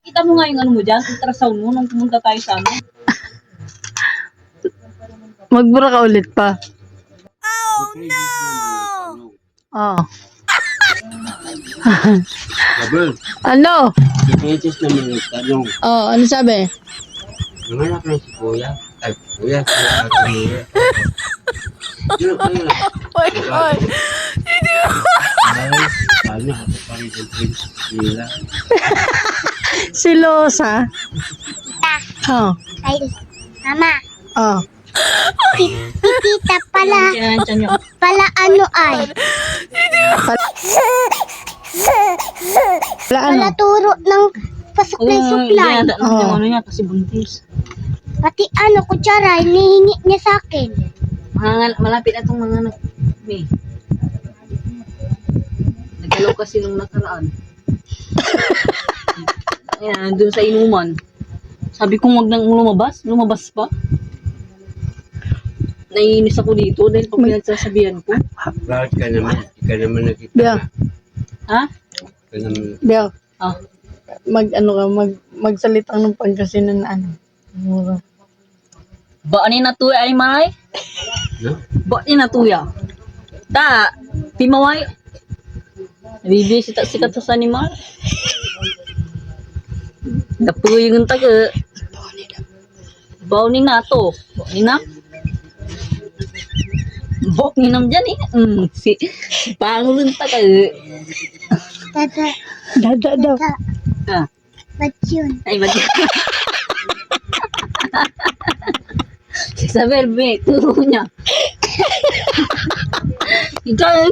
Kita mo nga yung ano mo dyan, ultrasound mo nung pumunta tayo sa ano. Magbura ka ulit pa. Oh. Sabel, Ano? si Princess naman nagtanong, Oh, ano sabi? nanganak na si Kuya. Ay, Kuya, si Ate Kuya. Yun, ayun. Oy, oy. Ay, sana ako pa rin ang princess nila. Si Losa. Oh. Ay, mama, Oh. si tita pala, Yan, dyan yun. pala ano ay, Wala ano? pala turo ng pa-supply. Yan, Oo. yung ano niya, kasi buntis. Pati ano, kutsara, hinihingi niya sa akin. Malapit na itong mga May. Nagalaw kasi nung nakaraan. Ayan, dun sa inuman. Sabi ko wag nang lumabas pa. Naiinis ako dito dahil pag pinagsasabihan ko. Bakit ka naman? Hindi ka naman nakita Biya. na. Ha? Ka naman. Biya. Ah, Magsalita ng Pangasinan na ano. Mura. ba ni natuya ay malay? No? Ba ni natuya? Ta, timaway. Nabibisit sikat sa animal. Dapuy yung taga. Baw ni nato. Baw ni na. Baw ni nam dyan eh. Si Pangulun taga. Dada, Dada daw. dada, Ah, ba't yun? ay ba? Si Isabel, be, turo niya. Ikaw,